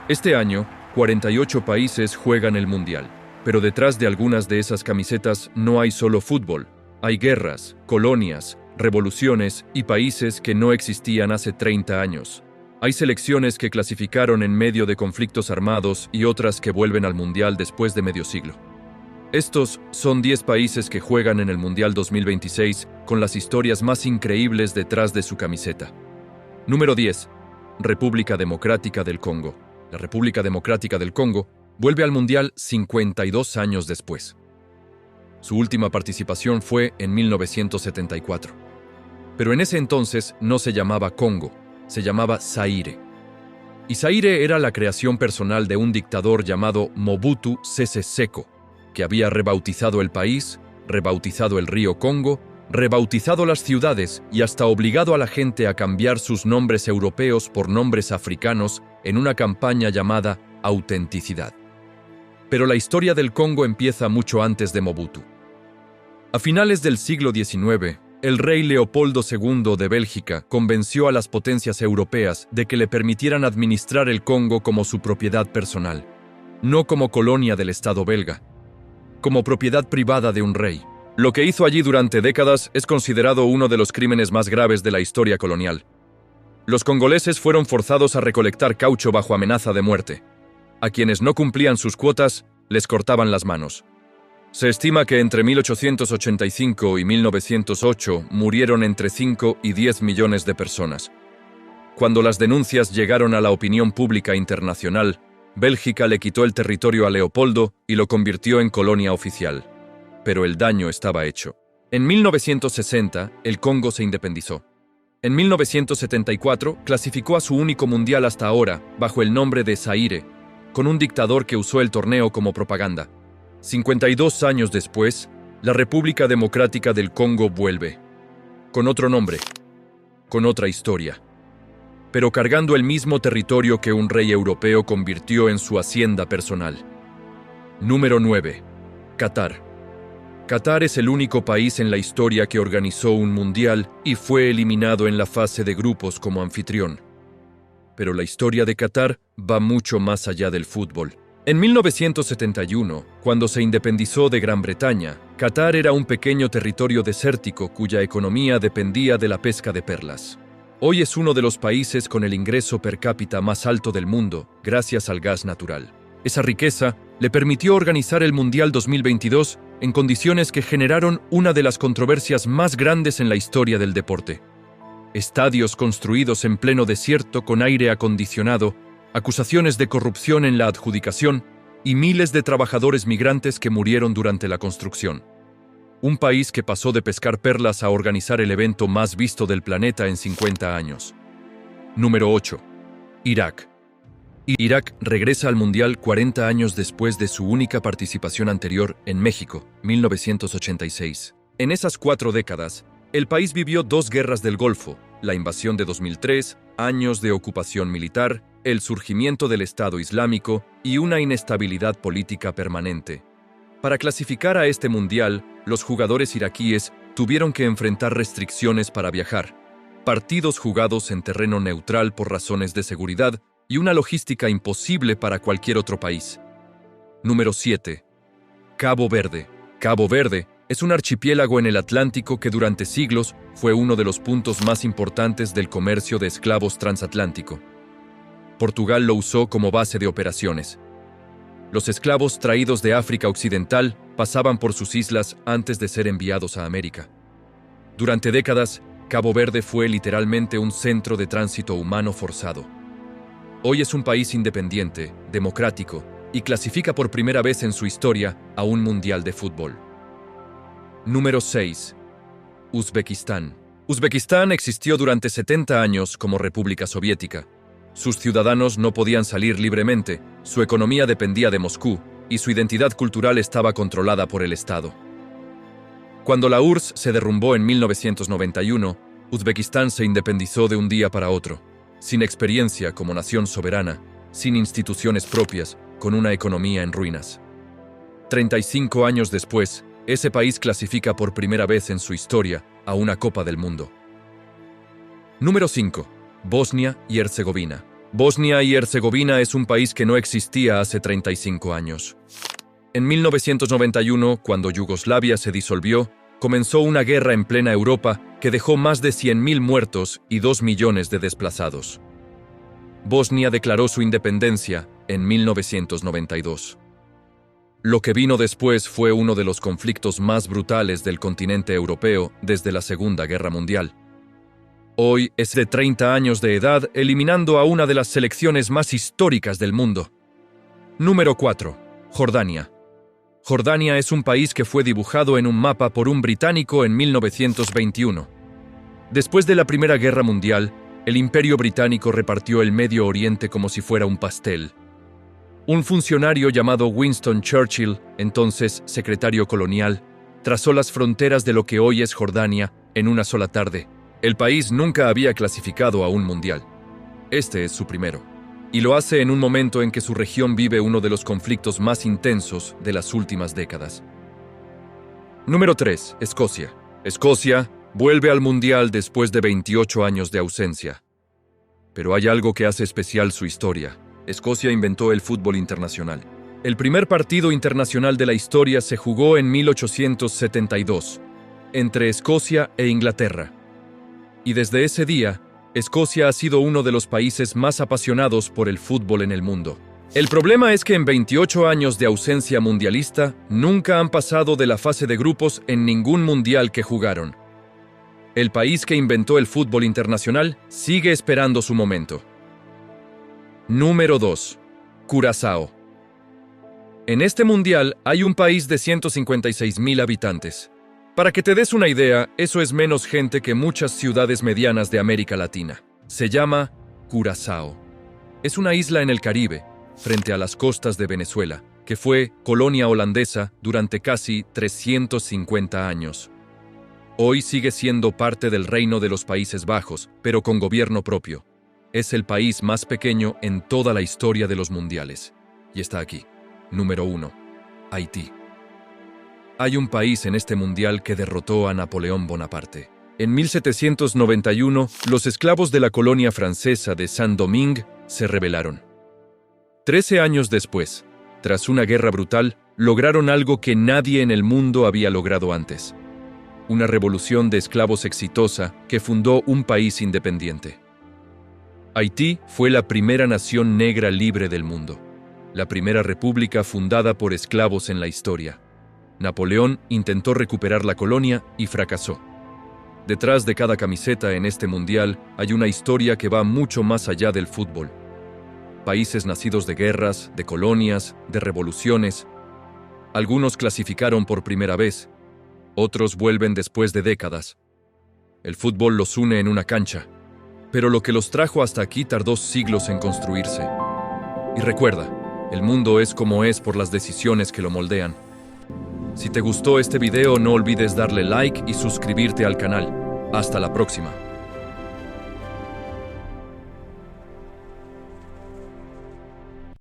Este año, 48 países juegan el Mundial, pero detrás de algunas de esas camisetas no hay solo fútbol, hay guerras, colonias, revoluciones y países que no existían hace 30 años. Hay selecciones que clasificaron en medio de conflictos armados y otras que vuelven al Mundial después de medio siglo. Estos son 10 países que juegan en el Mundial 2026 con las historias más increíbles detrás de su camiseta. Número 10. República Democrática del Congo. La República Democrática del Congo vuelve al Mundial 52 años después. Su última participación fue en 1974. Pero en ese entonces no se llamaba Congo, se llamaba Zaire. Y Zaire era la creación personal de un dictador llamado Mobutu Sese Seko, que había rebautizado el país, rebautizado el río Congo, rebautizado las ciudades y hasta obligado a la gente a cambiar sus nombres europeos por nombres africanos en una campaña llamada autenticidad. Pero la historia del Congo empieza mucho antes de Mobutu. A finales del siglo XIX, el rey Leopoldo II de Bélgica convenció a las potencias europeas de que le permitieran administrar el Congo como su propiedad personal, no como colonia del Estado belga, como propiedad privada de un rey. Lo que hizo allí durante décadas es considerado uno de los crímenes más graves de la historia colonial. Los congoleses fueron forzados a recolectar caucho bajo amenaza de muerte. A quienes no cumplían sus cuotas, les cortaban las manos. Se estima que entre 1885 y 1908 murieron entre 5 y 10 millones de personas. Cuando las denuncias llegaron a la opinión pública internacional, Bélgica le quitó el territorio a Leopoldo y lo convirtió en colonia oficial. Pero el daño estaba hecho. En 1960, el Congo se independizó. En 1974, clasificó a su único mundial hasta ahora, bajo el nombre de Zaire, con un dictador que usó el torneo como propaganda. 52 años después, la República Democrática del Congo vuelve. Con otro nombre, con otra historia, pero cargando el mismo territorio que un rey europeo convirtió en su hacienda personal. Número 9. Qatar. Qatar es el único país en la historia que organizó un mundial y fue eliminado en la fase de grupos como anfitrión. Pero la historia de Qatar va mucho más allá del fútbol. En 1971, cuando se independizó de Gran Bretaña, Qatar era un pequeño territorio desértico cuya economía dependía de la pesca de perlas. Hoy es uno de los países con el ingreso per cápita más alto del mundo, gracias al gas natural. Esa riqueza le permitió organizar el Mundial 2022 en condiciones que generaron una de las controversias más grandes en la historia del deporte. Estadios construidos en pleno desierto con aire acondicionado, acusaciones de corrupción en la adjudicación y miles de trabajadores migrantes que murieron durante la construcción. Un país que pasó de pescar perlas a organizar el evento más visto del planeta en 50 años. Número 8. Irak. Irak regresa al Mundial 40 años después de su única participación anterior en México, 1986. En esas 4 décadas, el país vivió 2 guerras del Golfo, la invasión de 2003, años de ocupación militar, el surgimiento del Estado Islámico y una inestabilidad política permanente. Para clasificar a este Mundial, los jugadores iraquíes tuvieron que enfrentar restricciones para viajar, partidos jugados en terreno neutral por razones de seguridad y una logística imposible para cualquier otro país. Número 7. Cabo Verde. Cabo Verde es un archipiélago en el Atlántico que durante siglos fue uno de los puntos más importantes del comercio de esclavos transatlántico. Portugal lo usó como base de operaciones. Los esclavos traídos de África Occidental pasaban por sus islas antes de ser enviados a América. Durante décadas, Cabo Verde fue literalmente un centro de tránsito humano forzado. Hoy es un país independiente, democrático, y clasifica por primera vez en su historia a un mundial de fútbol. Número 6. Uzbekistán. Uzbekistán existió durante 70 años como República Soviética. Sus ciudadanos no podían salir libremente, su economía dependía de Moscú, y su identidad cultural estaba controlada por el Estado. Cuando la URSS se derrumbó en 1991, Uzbekistán se independizó de un día para otro, sin experiencia como nación soberana, sin instituciones propias, con una economía en ruinas. 35 años después, ese país clasifica por primera vez en su historia a una Copa del Mundo. Número 5. Bosnia y Herzegovina. Bosnia y Herzegovina es un país que no existía hace 35 años. En 1991, cuando Yugoslavia se disolvió, comenzó una guerra en plena Europa que dejó más de 100.000 muertos y 2 millones de desplazados. Bosnia declaró su independencia en 1992. Lo que vino después fue uno de los conflictos más brutales del continente europeo desde la Segunda Guerra Mundial. Hoy es de 30 años de edad, eliminando a una de las selecciones más históricas del mundo. Número 4. Jordania. Jordania es un país que fue dibujado en un mapa por un británico en 1921. Después de la Primera Guerra Mundial, el Imperio Británico repartió el Medio Oriente como si fuera un pastel. Un funcionario llamado Winston Churchill, entonces secretario colonial, trazó las fronteras de lo que hoy es Jordania en una sola tarde. El país nunca había clasificado a un mundial. Este es su primero. Y lo hace en un momento en que su región vive uno de los conflictos más intensos de las últimas décadas. Número 3. Escocia. Escocia vuelve al mundial después de 28 años de ausencia. Pero hay algo que hace especial su historia. Escocia inventó el fútbol internacional. El primer partido internacional de la historia se jugó en 1872, entre Escocia e Inglaterra. Y desde ese día, Escocia ha sido uno de los países más apasionados por el fútbol en el mundo. El problema es que en 28 años de ausencia mundialista, nunca han pasado de la fase de grupos en ningún mundial que jugaron. El país que inventó el fútbol internacional sigue esperando su momento. Número 2. Curazao. En este mundial hay un país de 156.000 habitantes. Para que te des una idea, eso es menos gente que muchas ciudades medianas de América Latina. Se llama Curazao. Es una isla en el Caribe, frente a las costas de Venezuela, que fue colonia holandesa durante casi 350 años. Hoy sigue siendo parte del Reino de los Países Bajos, pero con gobierno propio. Es el país más pequeño en toda la historia de los mundiales. Y está aquí. Número 1. Haití. Hay un país en este mundial que derrotó a Napoleón Bonaparte. En 1791, los esclavos de la colonia francesa de Saint-Domingue se rebelaron. 13 años después, tras una guerra brutal, lograron algo que nadie en el mundo había logrado antes. Una revolución de esclavos exitosa que fundó un país independiente. Haití fue la primera nación negra libre del mundo. La primera república fundada por esclavos en la historia. Napoleón intentó recuperar la colonia y fracasó. Detrás de cada camiseta en este mundial hay una historia que va mucho más allá del fútbol. Países nacidos de guerras, de colonias, de revoluciones. Algunos clasificaron por primera vez, otros vuelven después de décadas. El fútbol los une en una cancha, pero lo que los trajo hasta aquí tardó siglos en construirse. Y recuerda, el mundo es como es por las decisiones que lo moldean. Si te gustó este video, no olvides darle like y suscribirte al canal. Hasta la próxima.